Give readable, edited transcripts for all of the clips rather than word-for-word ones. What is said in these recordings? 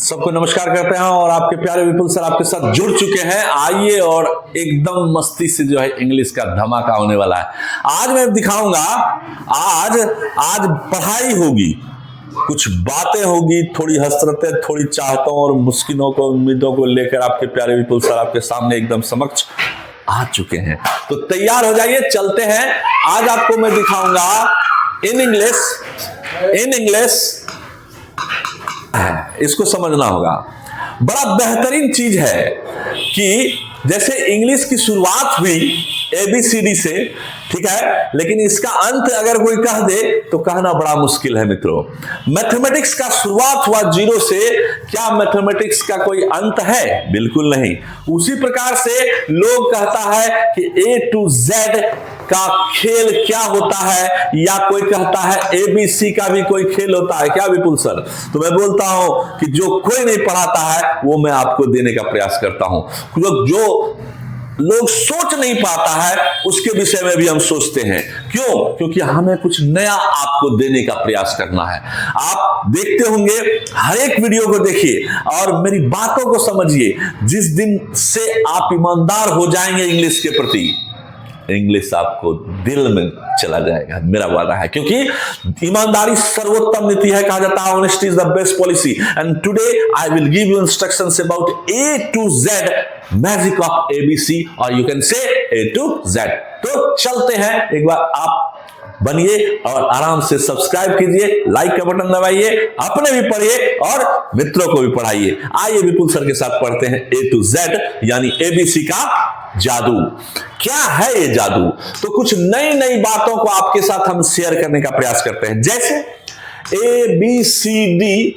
सबको नमस्कार करते हैं और आपके प्यारे विपुल सर आपके साथ जुड़ चुके हैं। आइए और एकदम मस्ती से जो है इंग्लिश का धमाका होने वाला है। आज मैं दिखाऊंगा, आज पढ़ाई होगी, कुछ बातें होगी, थोड़ी हसरतें, थोड़ी चाहतों और मुश्किलों को, उम्मीदों को लेकर आपके प्यारे विपुल सर आपके सामने एकदम समक्ष आ चुके हैं। तो तैयार हो जाइए, चलते हैं। आज आपको मैं दिखाऊंगा इन इंग्लिश, इसको समझना होगा। बड़ा बेहतरीन चीज है कि जैसे इंग्लिश की शुरुआत हुई ABCD से, ठीक है, लेकिन इसका अंत अगर कोई कह दे तो कहना बड़ा मुश्किल है मित्रों। मैथमेटिक्स का शुरुआत हुआ 0 से, क्या मैथमेटिक्स का कोई अंत है? बिल्कुल नहीं। उसी प्रकार से लोग कहता है कि A to Z का खेल क्या होता है, या कोई कहता है ABC का भी कोई खेल होता है क्या विपुल सर? तो मैं बोलता हूं कि जो कोई नहीं पढ़ाता है वो मैं आपको देने का प्रयास करता हूं। जो लोग सोच नहीं पाता है उसके विषय में भी हम सोचते हैं। क्यों? क्योंकि हमें कुछ नया आपको देने का प्रयास करना है। आप देखते होंगे, हर एक वीडियो को देखिए और मेरी बातों को समझिए। जिस दिन से आप ईमानदार हो जाएंगे इंग्लिश के प्रति, इंग्लिश आपको दिल में चला जाएगा, मेरा वादा है। क्योंकि ईमानदारी सर्वोत्तम नीति है, कहा जाता है honesty is the best policy. And today I will give you instructions about A to Z, magic of ABC, और you can say A to Z। तो चलते हैं, एक बार आप बनिए और आराम से सब्सक्राइब कीजिए, लाइक का बटन दबाइए, अपने भी पढ़िए और मित्रों को भी पढ़ाइए। आइए विपुल सर के साथ पढ़ते हैं A to Z यानी ABC का जादू। क्या है ये जादू? तो कुछ नई नई बातों को आपके साथ हम शेयर करने का प्रयास करते हैं। जैसे ABCD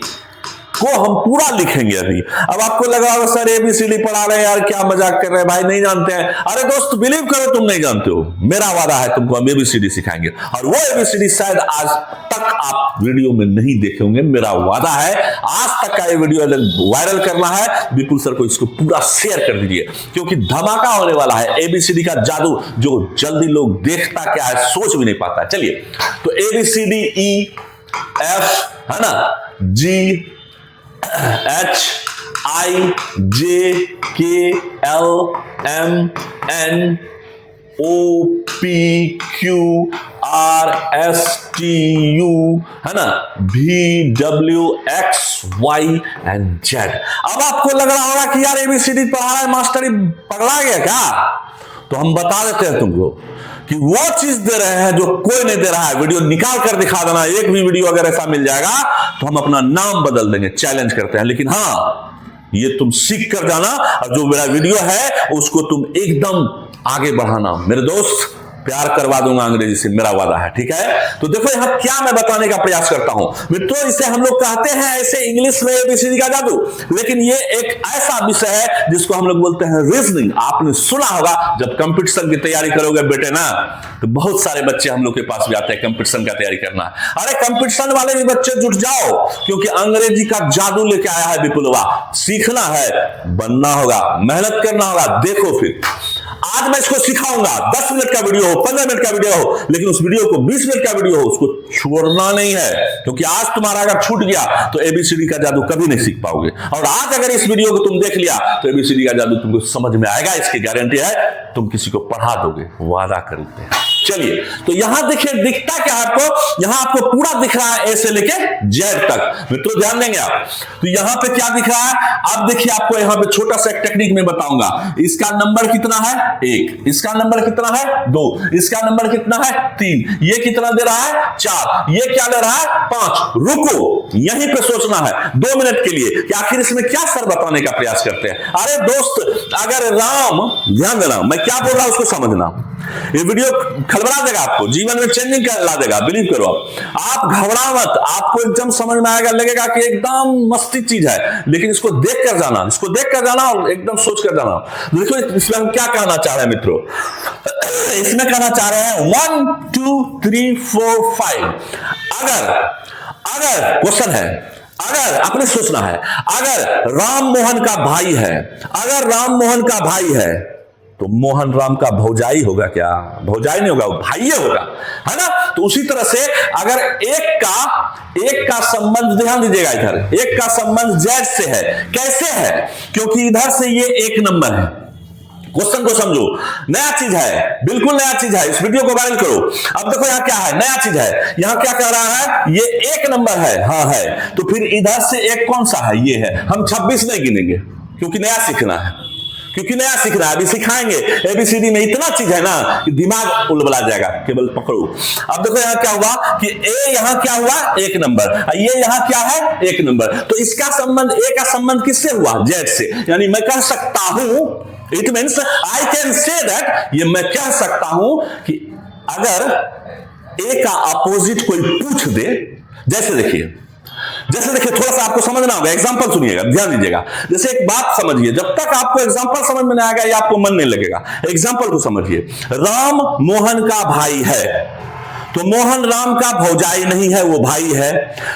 को हम पूरा लिखेंगे अभी। अब आपको लगा होगा सर ABCD पढ़ा रहे हैं यार, क्या मजाक कर रहे हैं भाई, नहीं जानते हैं। अरे दोस्त, बिलीव करो तुम नहीं जानते हो, मेरा वादा है तुमको हम ABCD सिखाएंगे। और वो ABCD शायद आज तक आप वीडियो में नहीं देखे होंगे, मेरा वादा है आज तक का ये वीडियो वायरल करना है। विपुल सर को इसको पूरा शेयर कर दीजिए, क्योंकि धमाका होने वाला है। ABCD का जादू जो जल्दी लोग देखता क्या है, सोच भी नहीं पाता। चलिए, तो ABCD E F है ना, G H I J K L M N O P Q R S T U है ना, V W X Y and Z। अब आपको लग रहा होगा कि यार ABCD पढ़ा रहा है मास्टर, ही पगला गया क्या? तो हम बता देते हैं तुमको कि वो चीज दे रहे हैं जो कोई नहीं दे रहा है। वीडियो निकाल कर दिखा देना, एक भी वीडियो अगर ऐसा मिल जाएगा तो हम अपना नाम बदल देंगे, चैलेंज करते हैं। लेकिन हाँ, ये तुम सीख कर जाना और जो मेरा वीडियो है उसको तुम एकदम आगे बढ़ाना। मेरे दोस्त, प्यार करवा दूंगा अंग्रेजी से, मेरा वादा है, ठीक है? तो देखो यहां क्या मैं बताने का प्रयास करता हूं मित्रों। इसे हम लोग कहते हैं ऐसे इंग्लिश में ABCD का जादू, लेकिन ये एक ऐसा विषय है जिसको हम लोग बोलते हैं रीजनिंग। आपने सुना होगा, जब कंपटीशन की तैयारी करोगे बेटे ना, तो बहुत सारे बच्चे हम लोग के पास भी आते हैं कंपटीशन का तैयारी करना। अरे कंपटीशन वाले भी बच्चे जुट जाओ, क्योंकि अंग्रेजी का जादू लेके आया है विपुलवा। सीखना है, बनना होगा, मेहनत करना होगा। देखो फिर आज मैं इसको सिखाऊंगा। 10 मिनट का वीडियो हो, 15 मिनट का वीडियो हो, लेकिन उस वीडियो को 20 मिनट का वीडियो हो, उसको छोड़ना नहीं है। क्योंकि आज तुम्हारा अगर छूट गया तो ABCD का जादू कभी नहीं सीख पाओगे। और आज अगर इस वीडियो को तुम देख लिया तो ABCD का जादू तुमको समझ में आएगा, इसकी गारंटी है। तुम किसी को पढ़ा दोगे, वादा करते हैं। चलिए, तो यहां देखिए, दिखता क्या है आपको? यहां आपको पूरा दिख रहा है A से लेके Z तक। मित्रों ध्यान देंगे आप, तो यहां पे क्या दिख रहा है? आप देखिए, आपको यहां पे छोटा सा एक टेक्निक में बताऊंगा। इसका नंबर कितना है? 1। इसका नंबर कितना है? 2। इसका नंबर कितना है? 3। ये कितना दे रहा है? 4। ये क्या दे रहा है? 5। रुको, यहीं पे सोचना है 2 मिनट के लिए कि आखिर इसमें क्या सर बताने का प्रयास करते हैं। अरे दोस्त, अगर राम, ध्यान देना मैं क्या बोल रहा हूं उसको समझना। ये वीडियो खलबला देगा, आपको जीवन में चेंजिंग ला देगा, बिलीव करो। आप घबरा मत, आपको एकदम समझ में आएगा, लगेगा कि एकदम मस्ती चीज है। लेकिन इसको देख कर जाना, इसको देख कर जाना और एकदम सोच कर जाना। देखो इसमें हम क्या कहना चाह रहे हैं मित्रों। इसमें कहना चाह रहे हैं 1 2 3 4 5। अगर क्वेश्चन है, अगर आपने सोचना है, अगर राम मोहन का भाई है, अगर राम मोहन का भाई है, तो मोहन राम का भौजाई होगा क्या? भौजाई नहीं होगा, भाई होगा, है ना। तो उसी तरह से अगर एक का संबंध, ध्यान दीजिएगा, इधर एक का संबंध जेड से है। कैसे है? क्योंकि इधर से ये 1 नंबर है। क्वेश्चन को समझो, नया चीज है, बिल्कुल नया चीज है, इस वीडियो को वायरल करो। अब देखो यहां क्या है, नया चीज है। यहां क्या कह रहा है? ये 1 नंबर है, हाँ है। तो फिर इधर से एक कौन सा है? ये है। हम 26 नहीं गिनेंगे क्योंकि नया सीखना है, अभी सिखाएंगे। एबीसीडी में इतना चीज है ना कि दिमाग उलबला जाएगा, केवल पकड़ो। अब देखो यहां क्या हुआ कि ए, यहां क्या हुआ? 1 नंबर, ये यहां क्या है? 1 नंबर। तो इसका संबंध, ए का संबंध किससे हुआ? जेड से। यानी मैं कह सकता हूं, it means I can say that, ये मैं कह सकता हूं कि अगर ए का अपोजिट कोई पूछ दे, जैसे देखिए थोड़ा सा आपको समझना होगा, एग्जांपल सुनिएगा, ध्यान दीजिएगा। जैसे एक बात समझिए, जब तक आपको एग्जांपल समझ में नहीं आएगा या आपको मन नहीं लगेगा। एग्जांपल को समझिए, राम मोहन का भाई है, तो मोहन राम का भौजाई नहीं है, वो भाई है।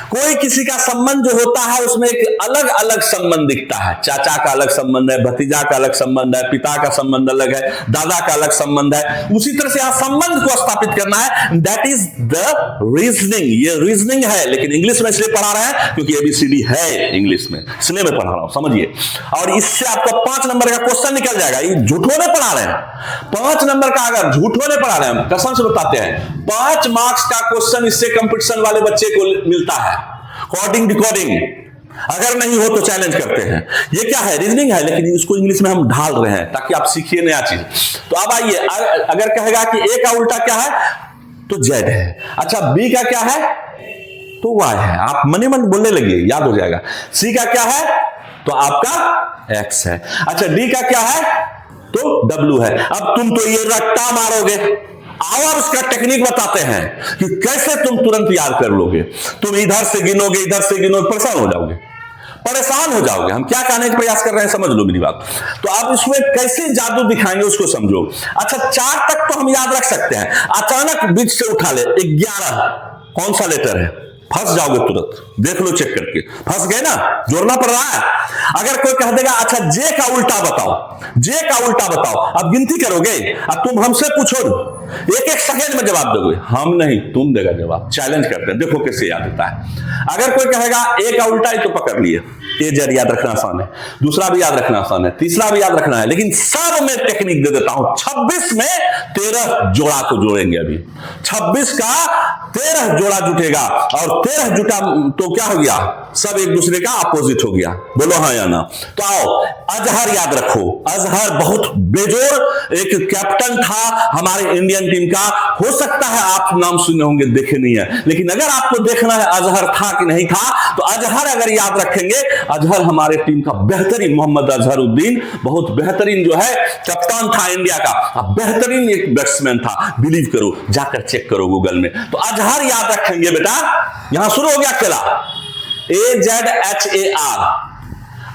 कोई किसी का संबंध जो होता है उसमें एक अलग अलग संबंध दिखता है। चाचा का अलग संबंध है, भतीजा का अलग संबंध है, पिता का संबंध अलग है, दादा का अलग संबंध है। उसी तरह से यहां संबंध को स्थापित करना है, दैट इज द रीजनिंग। ये रीजनिंग है, लेकिन इंग्लिश में इसलिए पढ़ा रहे हैं क्योंकि एबीसीडी है इंग्लिश में, इसलिए मैं पढ़ा रहा हूं, समझिए। और इससे आपका 5 नंबर का क्वेश्चन निकल जाएगा। ये झूठों ने पढ़ा रहे हैं, 5 नंबर का अगर झूठों ने पढ़ा रहे हैं, कसम से बताते हैं, 5 मार्क्स का क्वेश्चन इससे कंपटीशन वाले बच्चे को मिलता है। कोडिंग डिकोडिंग अगर नहीं हो तो चैलेंज करते हैं। ये क्या है? रीजनिंग है, लेकिन इसको इंग्लिश में हम ढाल रहे हैं ताकि आप सीखिए नया चीज। तो अब आइए, अगर कहेगा कि ए का उल्टा क्या है तो जेड है। अच्छा, बी का क्या है तो वाई है। आप मने मन बोलने लगिए, याद हो जाएगा। सी का क्या है तो आपका एक्स है। अच्छा, डी का क्या है तो डब्ल्यू है। अब तुम तो ये रट्टा मारोगे, और उसका टेक्निक बताते हैं कि कैसे तुम तुरंत याद कर लोगे। तुम इधर से गिनोगे, परेशान हो जाओगे। हम क्या कहने का प्रयास कर रहे हैं, समझ लो मेरी बात। तो आप इसमें कैसे जादू दिखाएंगे उसको समझो। अच्छा, 4 तक तो हम याद रख सकते हैं। अचानक बीच से उठा ले 11, कौन सा लेटर है? फंस जाओगे तुरंत, देख लो चेक करके। फंस गए ना, जोड़ना पड़ रहा है। अगर कोई कह देगा अच्छा जे का उल्टा बताओ, अब गिनती करोगे। अब तुम हमसे पूछो, 1-1 सेकेंड में जवाब दोगे, हम नहीं तुम देगा जवाब। चैलेंज करते हैं, देखो कैसे याद होता है। अगर कोई कहेगा ए का उल्टा ही तो पकड़ लिए, ए जेड याद रखना आसान है, दूसरा भी याद रखना आसान है, तीसरा भी याद रखना है, लेकिन सब में टेक्निक दे देता हूं। 26 में 13 जोड़ा को जोड़ेंगे। अभी 26 का 13 जोड़ा जुटेगा, और 13 जुटा तो क्या हो गया? सब एक दूसरे का अपोजिट हो गया। बोलो हाँ या ना। तो आओ, अजहर याद रखो। अजहर बहुत बेजोड़ एक कैप्टन था हमारे इंडियन टीम का। हो सकता है आप नाम सुने होंगे, देखे नहीं है, लेकिन अगर आपको देखना है अजहर था कि नहीं था, तो अजहर अगर याद रखेंगे, अजहर हमारे टीम का बेहतरीन, मोहम्मद अजहरुद्दीन बहुत बेहतरीन जो है कप्तान था इंडिया का, बेहतरीन एक बैट्समैन था। बिलीव करो, जाकर चेक करो गूगल में। तो अजहर याद रखेंगे बेटा। यहां शुरू हो गया खेला, AZHAR,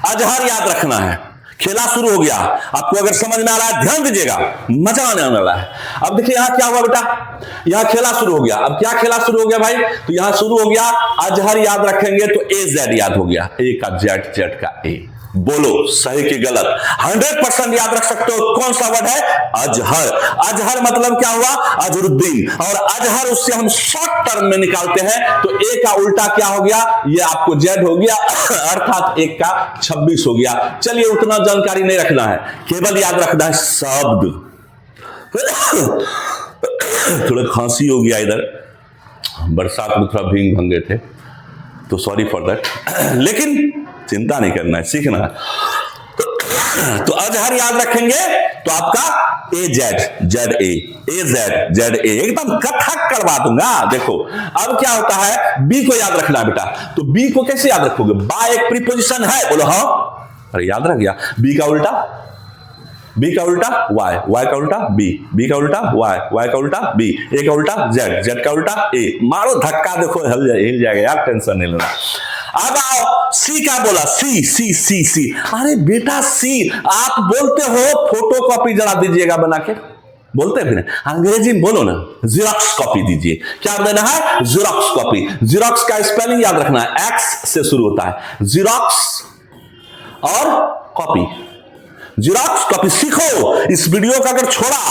अजहर याद रखना है। खेला शुरू हो गया। आपको अगर समझ में आ रहा है ध्यान दीजिएगा, मजा आने वाला है। अब देखिए यहां क्या हुआ बेटा, यहां खेला शुरू हो गया। अब क्या खेला शुरू हो गया भाई? तो यहां शुरू हो गया, अजहर याद रखेंगे तो AZ याद हो गया, ए का जेड, जेड का ए। बोलो सही कि गलत? 100% याद रख सकते हो। कौन सा वर्ड है? अजहर। अजहर मतलब क्या हुआ? अजहरुद्दीन। और अजहर उससे हम शॉर्ट टर्म में निकालते हैं, तो ए का उल्टा क्या हो गया? ये आपको जेड हो गया, अर्थात 1 का 26 हो गया। चलिए, उतना जानकारी नहीं रखना है, केवल याद रखना है शब्द। थोड़ा खांसी हो गया इधर, बरसात में थोड़ा भींग भंगे थे, तो सॉरी फॉर दैट। लेकिन चिंता नहीं करना है, सीखना है। तो अजहर याद रखेंगे तो आपका AZ, ZA, AZ, ZA एकदम कथक करवा दूंगा। देखो अब क्या होता है, बी को याद रखना है बेटा। तो बी को कैसे याद रखोगे? बा एक प्रीपोजिशन है, बोलो हाँ। अरे याद रख गया। बी का उल्टा, बी का उल्टा वाई, वाई का उल्टा बी, बी का उल्टा वाई, वाई का उल्टा बी, ए का उल्टा जेड, जेड का उल्टा ए। मारो धक्का, देखो हिल जाएगा यार, टेंशन नहीं लेना। अब आओ, सी का बोला, सी सी सी सी। अरे बेटा सी आप बोलते हो, फोटो कॉपी जरा दीजिएगा बना के। बोलते हैं फिर अंग्रेजी में बोलो ना, जीरोक्स कॉपी दीजिए। क्या देना है? Xerox copy. जीरोक्स का स्पेलिंग याद रखना है, एक्स से शुरू होता है। जीरोक्स और कॉपी, जीरोक्स कॉपी सीखो। इस वीडियो का अगर छोड़ा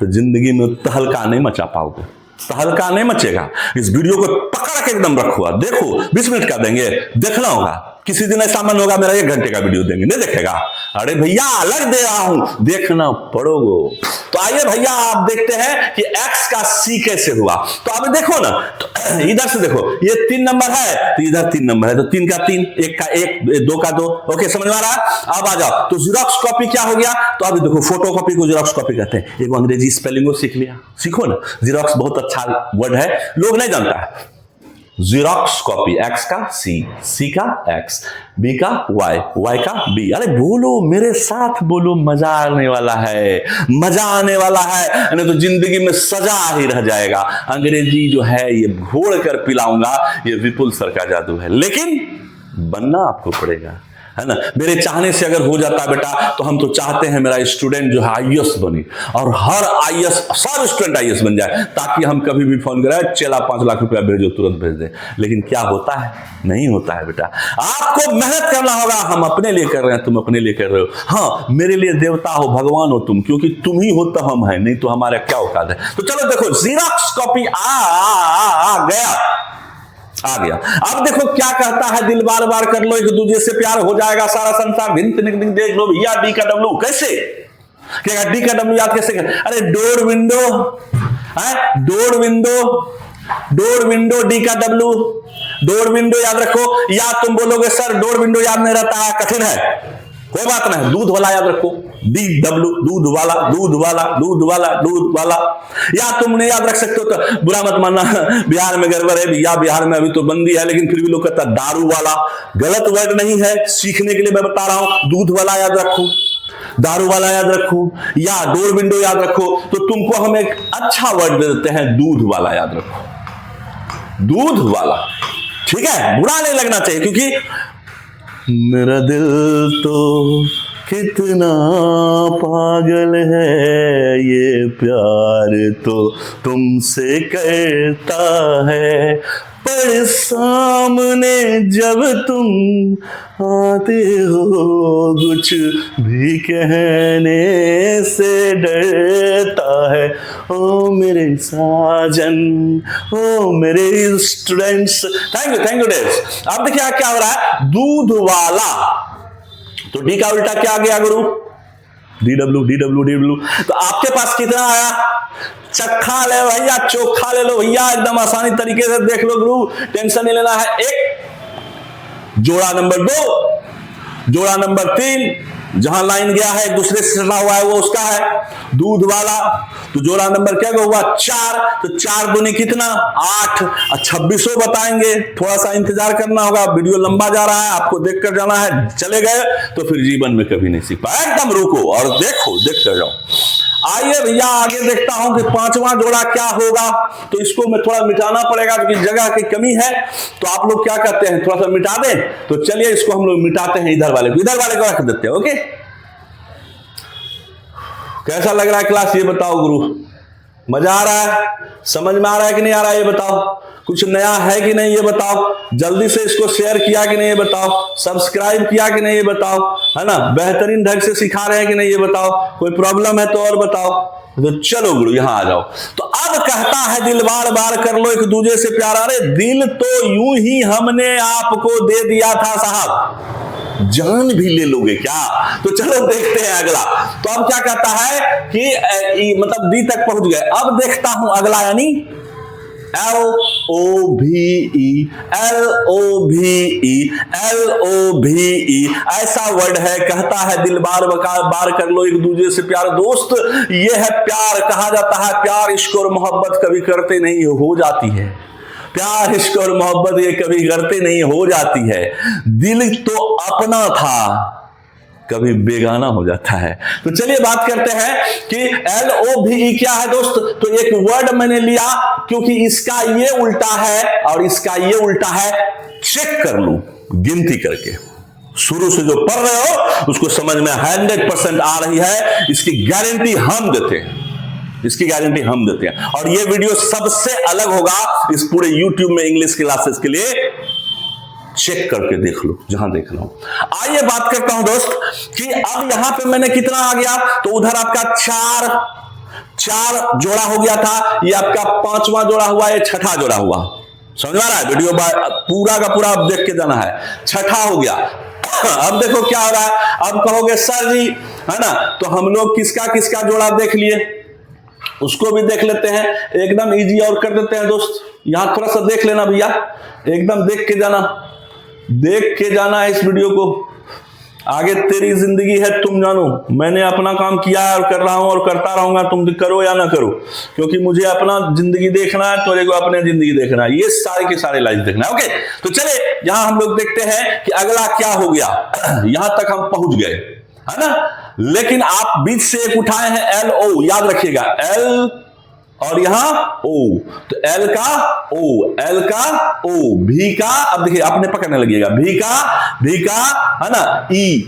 तो जिंदगी में तहलका नहीं मचा पाओगे, तहलका नहीं मचेगा। इस वीडियो को पकड़ के एकदम रखो, देखो 20 मिनट का देंगे, देखना होगा। किसी दिन ऐसा मन होगा मेरा 1 घंटे का वीडियो देंगे, नहीं देखेगा, अरे भैया अलग दे रहा हूं, देखना पड़ोगे। तो आइए भैया आप देखते हैं कि x का c कैसे हुआ। तो अब देखो ना, तो इधर से देखो, ये 3 नंबर है तो इधर 3 नंबर है, तो 3 का 3, 1 का 1, 2 का 2। ओके, समझ में आ रहा है? अब आ जाओ, तो जीरोक्स कॉपी क्या हो गया? तो अभी देखो, फोटो कॉपी को जीरोक्स कॉपी कहते हैं। एक अंग्रेजी स्पेलिंग सीख लिया, सीखो ना। जीरोक्स बहुत अच्छा वर्ड है, लोग नहीं जानता है। जीरोक्स कॉपी, x का c, c का x, b का y, y का b। अरे बोलो मेरे साथ, बोलो, मजा आने वाला है, मजा आने वाला है, नहीं तो जिंदगी में सजा ही रह जाएगा। अंग्रेजी जो है ये घोड़ कर पिलाऊंगा, ये विपुल सर का जादू है, लेकिन बनना आपको पड़ेगा, है ना। मेरे चाहने से अगर हो जाता बेटा, तो हम तो चाहते हैं मेरा स्टूडेंट जो है आईएएस बने, और हर आईएएस, सब स्टूडेंट आईएएस बन जाए, ताकि हम कभी भी फोन करें चला 5 लाख रुपया भेजो, तुरंत भेज दें। लेकिन क्या होता है? नहीं होता है बेटा। आपको मेहनत करना होगा। हम अपने लिए कर रहे हैं, तुम अपने लिए कर रहे हो। हाँ, मेरे लिए देवता हो, भगवान हो तुम, क्योंकि तुम ही हो तो हम हैं, नहीं तो हमारा क्या औकात है। तो चलो देखो, जीरोक्स कॉपी आ गया। अब देखो क्या कहता है, दिल बार बार कर लो, एक दूसरे से प्यार हो जाएगा सारा संसार, देख लो भैया। डी का डब्ल्यू कैसे, क्या डी का डब्ल्यू याद कैसे? अरे डोर विंडो है, door window, door window, D का डब्ल्यू, डोर विंडो याद रखो। या तुम बोलोगे सर डोर विंडो याद नहीं रहता है, कठिन है, कोई बात नहीं, दूध वाला याद रखो, डी डब्ल्यू, दूध वाला, दूध वाला, दूध वाला, दूध वाला। या तुम नहीं याद रख सकते हो तो बुरा मत मानना, बिहार में गड़बड़ है भैया, बिहार में अभी तो बंदी है, लेकिन फिर भी लोग कहता दारू वाला। गलत वर्ड नहीं है, सीखने के लिए मैं बता रहा हूं। दूध वाला याद रखो, दारू वाला याद रखो, या डोर विंडो याद रखो। तो तुमको हम एक अच्छा वर्ड दे देते हैं, दूध वाला याद रखो, दूध वाला, ठीक है? बुरा नहीं लगना चाहिए, क्योंकि मेरा दिल तो कितना पागल है, ये प्यार तो तुमसे करता है, पर सामने जब तुम आते हो कुछ भी कहने से डरता है। ओ मेरे साजन, ओ मेरे स्टूडेंट्स, थैंक यू डेज। अब देखिए क्या हो रहा है, दूध वाला, तो डी का उल्टा क्या आ गया गुरु? D W, D W, D W. तो आपके पास कितना आया? चखा ले भैया, चोखा ले लो भैया, एकदम आसानी तरीके से देख लो गुरु, टेंशन नहीं लेना है। 1 जोड़ा नंबर 2, जोड़ा नंबर 3, जहां लाइन गया है एक दूसरे से सटा हुआ है वो उसका है, दूध वाला। तो जोड़ा नंबर क्या हुआ? 4। तो 4 दूनी कितना? 8। 2600 बताएंगे, थोड़ा सा इंतजार करना होगा, वीडियो लंबा जा रहा है, आपको देख कर जाना है। चले गए तो फिर जीवन में कभी नहीं सीख पाए, एकदम रुको और देखो, देख कर जाओ। आइए भैया आगे देखता हूं कि 5वां जोड़ा क्या होगा। तो इसको मैं थोड़ा मिटाना पड़ेगा क्योंकि जगह की कमी है। तो आप लोग क्या कहते हैं, थोड़ा सा मिटा दें? तो चलिए इसको हम लोग मिटाते हैं, इधर वाले को रख देते हैं। ओके, कैसा लग रहा है क्लास, ये बताओ गुरु? मजा आ रहा है? समझ में आ रहा है कि नहीं आ रहा है, ये बताओ। कुछ नया है कि नहीं, ये बताओ। जल्दी से इसको शेयर किया कि नहीं, ये बताओ। सब्सक्राइब किया कि नहीं, ये बताओ, है ना। बेहतरीन ढंग से सिखा रहे हैं कि नहीं, ये बताओ। कोई प्रॉब्लम है तो और बताओ। तो चलो गुरु यहां आ जाओ। तो अब कहता है दिल बार बार कर लो एक दूसरे से प्यार। अरे दिल तो यूं ही हमने आपको दे दिया था साहब, जान भी ले लोगे क्या? तो चलो देखते हैं अगला। तो अब क्या कहता है कि मतलब डी तक पहुंच गए। अब देखता हूं अगला, यानी LOVE, LOVE ऐसा वर्ड है। कहता है दिल बार बार कर लो एक दूसरे से प्यार। दोस्त ये है प्यार, कहा जाता है प्यार इश्क और मोहब्बत कभी करते नहीं, हो जाती है। प्यार इश्क और मोहब्बत ये कभी करते नहीं, हो जाती है। दिल तो अपना था, कभी बेगाना हो जाता है। तो चलिए बात करते हैं कि LOVE क्या है दोस्त। तो एक वर्ड मैंने लिया क्योंकि इसका ये उल्टा है और इसका ये उल्टा है। चेक कर लूं गिनती करके, शुरू से जो पढ़ रहे हो उसको समझ में 100% आ रही है। इसकी गारंटी हम देते हैं, इसकी गारंटी हम देते हैं। और ये वीडियो सबसे अलग होगा इस पूरे YouTube में इंग्लिश क्लासेस के लिए। चेक करके देख लो जहां देख रहा हूं। आइए बात करता हूं दोस्त कि अब यहां पे मैंने कितना आ गया, तो उधर आपका चार जोड़ा हो गया था, ये आपका 5वां जोड़ा हुआ, ये 6ठा जोड़ा हुआ। समझ आ रहा है? वीडियो पूरा का पूरा अब देख के जाना है। 6ठा हो गया। अब देखो क्या हो रहा है, अब कहोगे सर जी, है ना, तो हम लोग किसका किसका जोड़ा देख लिए, उसको भी देख लेते हैं, एकदम इजी और कर देते हैं दोस्त। यहां थोड़ा सा देख लेना भैया, एकदम देख के जाना है इस वीडियो को। आगे तेरी जिंदगी है, तुम जानो। मैंने अपना काम किया है और कर रहा हूं और करता रहूंगा, तुम करो या ना करो, क्योंकि मुझे अपना जिंदगी देखना है, तेरे को अपने जिंदगी देखना है, ये सारे के सारे लाइफ देखना है। ओके, तो चले यहां हम लोग देखते हैं कि अगला क्या हो गया। यहां तक हम पहुंच गए, है ना, लेकिन आप बीच से एक उठाए हैं LO, याद रखिएगा L और यहां O, तो L का O, V का, अब देखिए आपने पकड़ने लगिएगा, V का, है ना, E,